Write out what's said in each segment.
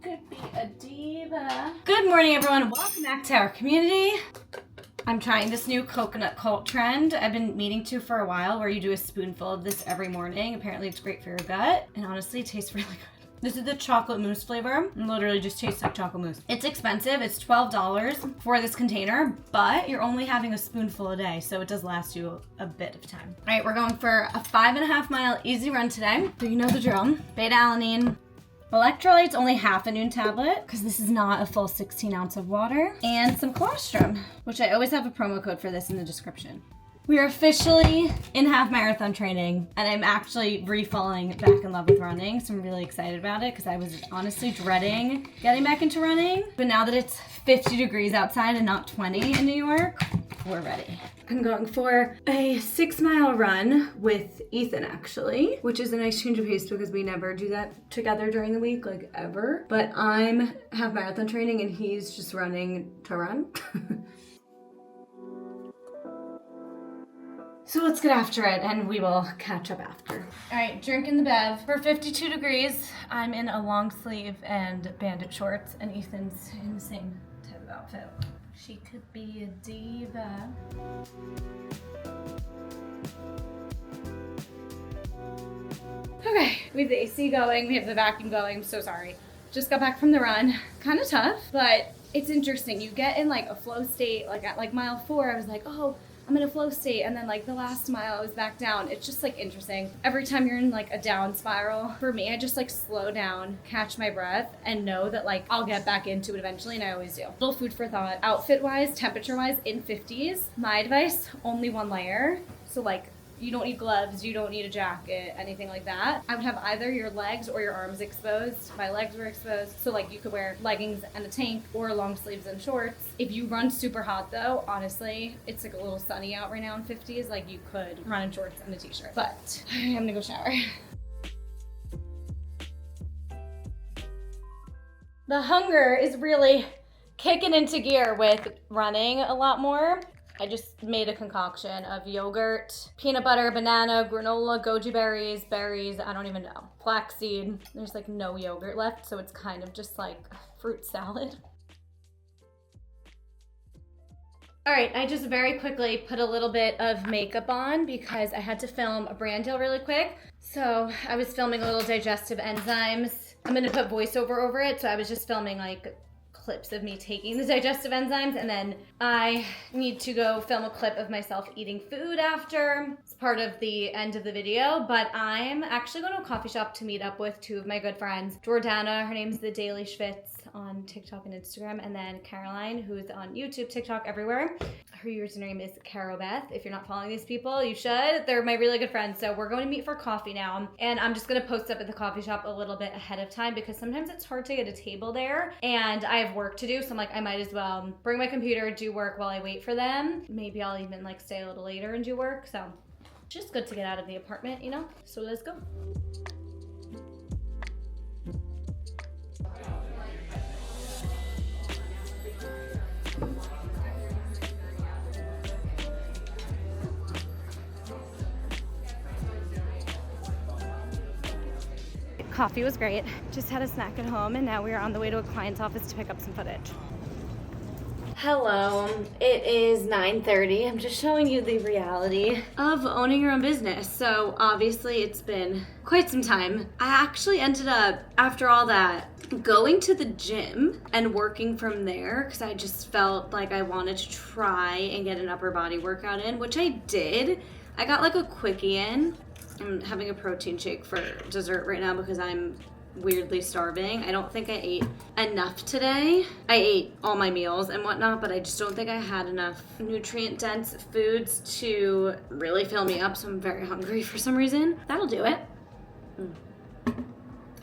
could be a diva. Good morning, everyone. Welcome back to our community. I'm trying this new coconut cult trend I've been meaning to for a while, where you do a spoonful of this every morning. Apparently it's great for your gut, and honestly it tastes really good. This is the chocolate mousse flavor. It literally just tastes like chocolate mousse. It's expensive. It's $12 for this container, but you're only having a spoonful a day, so it does last you a bit of time. All right, we're going for a 5.5 mile easy run today. So you know the drill. Beta-alanine. Electrolytes, only half a Noon tablet, because this is not a full 16 ounce of water. And some colostrum, which I always have a promo code for this in the description. We are officially in half marathon training, and I'm actually re-falling back in love with running, so I'm really excited about it, because I was honestly dreading getting back into running. But now that it's 50 degrees outside and not 20 in New York, we're ready. I'm going for a 6-mile run with Ethan, actually, which is a nice change of pace because we never do that together during the week, like ever. But I'm half marathon training and he's just running to run. So let's get after it and we will catch up after. All right, drinking the bev. For 52 degrees, I'm in a long sleeve and bandit shorts, and Ethan's in the same type of outfit. She could be a diva. Okay, we have the AC going, we have the vacuum going. I'm so sorry. Just got back from the run. Kind of tough, but it's interesting. You get in like a flow state, like at like mile 4, I was like, oh, I'm in a flow state, and then like the last mile I was back down. It's just like interesting. Every time you're in like a down spiral, for me, I just like slow down, catch my breath, and know that like I'll get back into it eventually, and I always do. Little food for thought. Outfit wise, temperature wise, in 50s. My advice, only one layer. So like you don't need gloves, you don't need a jacket, anything like that. I would have either your legs or your arms exposed. My legs were exposed, so like you could wear leggings and a tank or long sleeves and shorts. If you run super hot though, honestly, it's like a little sunny out right now in 50s, like you could run in shorts and a t-shirt. But I'm gonna go shower. The hunger is really kicking into gear with running a lot more. I just made a concoction of yogurt, peanut butter, banana, granola, goji berries, berries, I don't even know, flaxseed. There's like no yogurt left, so it's kind of just like a fruit salad. All right, I just very quickly put a little bit of makeup on because I had to film a brand deal really quick. So I was filming a little digestive enzymes. I'm gonna put voiceover over it, so I was just filming like clips of me taking the digestive enzymes, and then I need to go film a clip of myself eating food after. It's part of the end of the video, but I'm actually going to a coffee shop to meet up with 2 of my good friends. Jordana, her name's The Daily Schwitz on TikTok and Instagram, and then Caroline, who's on YouTube, TikTok, everywhere. Her username is Carobeth. If you're not following these people, you should. They're my really good friends, so we're going to meet for coffee now, and I'm just going to post up at the coffee shop a little bit ahead of time because sometimes it's hard to get a table there, and I have work to do, so I'm like, I might as well bring my computer, do work while I wait for them. Maybe I'll even like stay a little later and do work, so it's just good to get out of the apartment, you know? So let's go. Coffee was great. Just had a snack at home, and now we are on the way to a client's office to pick up some footage. Hello, it is 9:30. I'm just showing you the reality of owning your own business. So obviously it's been quite some time. I actually ended up, after all that, going to the gym and working from there because I just felt like I wanted to try and get an upper body workout in, which I did. I got like a quickie in. I'm having a protein shake for dessert right now because I'm weirdly starving. I don't think I ate enough today. I ate all my meals and whatnot, but I just don't think I had enough nutrient-dense foods to really fill me up, so I'm very hungry for some reason. That'll do it.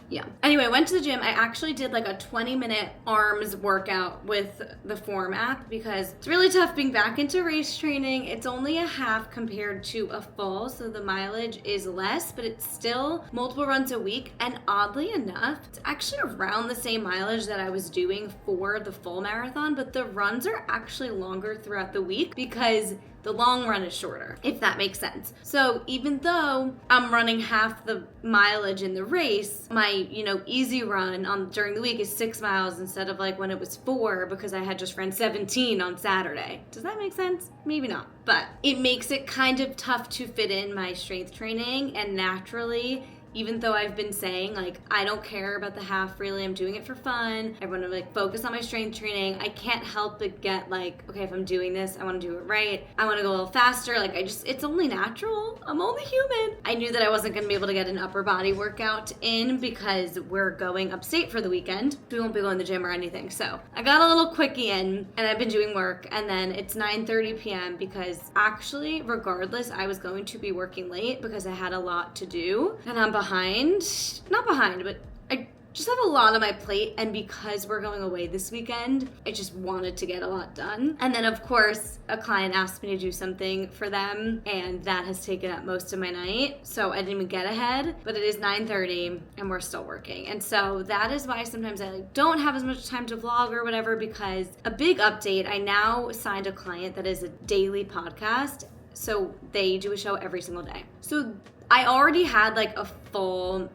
Yeah. Anyway, I went to the gym. I actually did like a 20-minute arms workout with the Form app because it's really tough being back into race training. It's only a half compared to a full, so the mileage is less, but it's still multiple runs a week. And oddly enough, it's actually around the same mileage that I was doing for the full marathon, but the runs are actually longer throughout the week because The long run is shorter, if that makes sense. So even though I'm running half the mileage in the race, my, easy run during the week is 6 miles instead of like when it was 4 because I had just ran 17 on Saturday. Does that make sense? Maybe not. But it makes it kind of tough to fit in my strength training, and naturally, even though I've been saying, like, I don't care about the half, really, I'm doing it for fun, I want to, like, focus on my strength training, I can't help but get, like, okay, if I'm doing this, I want to do it right, I want to go a little faster, like, it's only natural, I'm only human. I knew that I wasn't going to be able to get an upper body workout in because we're going upstate for the weekend. We won't be going to the gym or anything, so I got a little quickie in, and I've been doing work, and then it's 9:30 p.m. because actually, regardless, I was going to be working late because I had a lot to do, and I'm not behind, but I just have a lot on my plate, and because we're going away this weekend, I just wanted to get a lot done. And then of course, a client asked me to do something for them, and that has taken up most of my night, so I didn't even get ahead, but it is 9:30 and we're still working. And so that is why sometimes I don't have as much time to vlog or whatever, because a big update, I now signed a client that is a daily podcast, so they do a show every single day. So I already had like a full,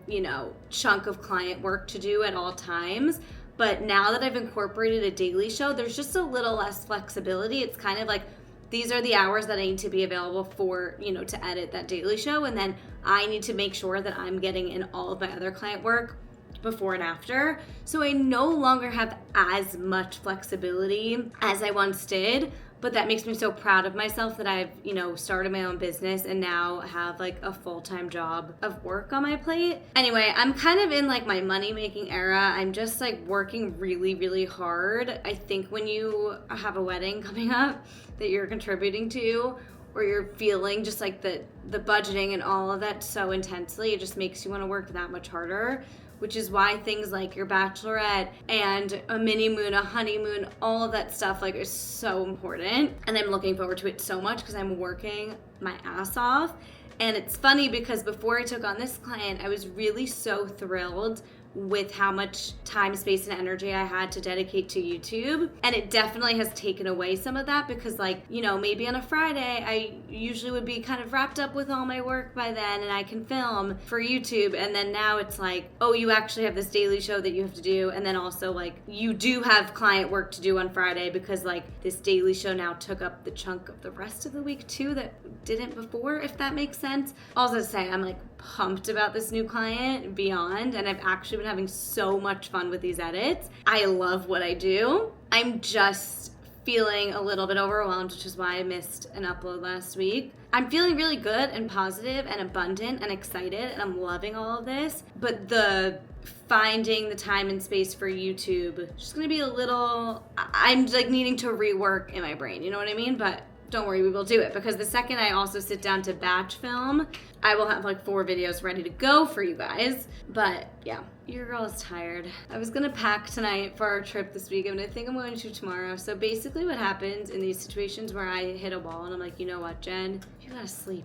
chunk of client work to do at all times. But now that I've incorporated a daily show, there's just a little less flexibility. It's kind of like, these are the hours that I need to be available for, to edit that daily show. And then I need to make sure that I'm getting in all of my other client work before and after. So I no longer have as much flexibility as I once did. But that makes me so proud of myself that I've, started my own business and now have like a full-time job of work on my plate. Anyway, I'm kind of in like my money-making era. I'm just like working really, really hard. I think when you have a wedding coming up that you're contributing to, or you're feeling just like the budgeting and all of that so intensely, it just makes you want to work that much harder. Which is why things like your bachelorette and a mini moon, a honeymoon, all of that stuff like is so important. And I'm looking forward to it so much because I'm working my ass off. And it's funny because before I took on this client, I was really so thrilled with how much time, space, and energy I had to dedicate to YouTube. And it definitely has taken away some of that because maybe on a Friday, I usually would be kind of wrapped up with all my work by then and I can film for YouTube. And then now it's like, oh, you actually have this daily show that you have to do. And then also like, you do have client work to do on Friday because like this daily show now took up the chunk of the rest of the week too that didn't before, if that makes sense. Also to say, I'm like pumped about this new client beyond, and I've actually been having so much fun with these edits. I love what I do. I'm just feeling a little bit overwhelmed, which is why I missed an upload last week. I'm feeling really good and positive and abundant and excited, and I'm loving all of this, but the finding the time and space for YouTube is just gonna be I'm like needing to rework in my brain, you know what I mean? But don't worry, we will do it, because the second I also sit down to batch film, I will have like 4 videos ready to go for you guys. But yeah, your girl is tired. I was gonna pack tonight for our trip this week, and I think I'm going to tomorrow. So basically what happens in these situations where I hit a wall and I'm like, you know what, Jen, you gotta sleep,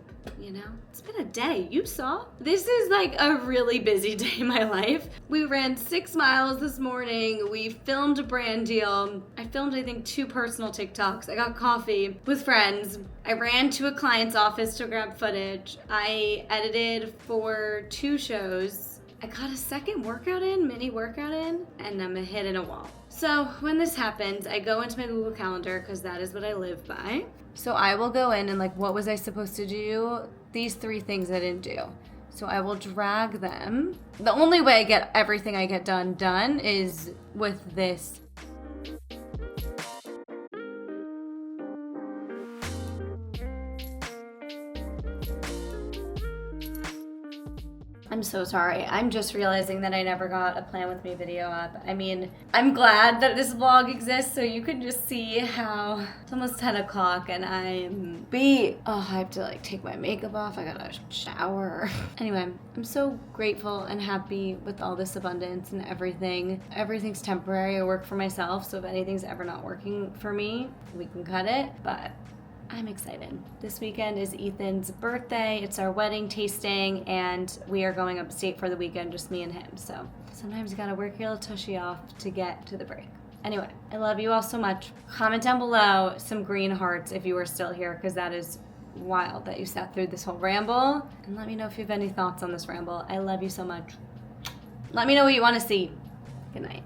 It's been a day, you saw. This is like a really busy day in my life. We ran 6 miles this morning. We filmed a brand deal. I filmed, I think, 2 personal TikToks. I got coffee with friends. I ran to a client's office to grab footage. I edited for 2 shows. I got a second mini workout in, and I'm hitting a wall. So when this happens, I go into my Google Calendar because that is what I live by. So I will go in and like, what was I supposed to do? These 3 things I didn't do. So I will drag them. The only way I get everything I get done is with this. I'm so sorry. I'm just realizing that I never got a plan with me video up. I mean, I'm glad that this vlog exists so you can just see how it's almost 10 o'clock and I'm beat. Oh, I have to like take my makeup off. I gotta shower. Anyway, I'm so grateful and happy with all this abundance and everything. Everything's temporary. I work for myself, so if anything's ever not working for me, we can cut it. But I'm excited. This weekend is Ethan's birthday. It's our wedding tasting, and we are going upstate for the weekend, just me and him. So sometimes you gotta work your little tushy off to get to the break. Anyway, I love you all so much. Comment down below some green hearts if you are still here, because that is wild that you sat through this whole ramble. And let me know if you have any thoughts on this ramble. I love you so much. Let me know what you want to see. Good night.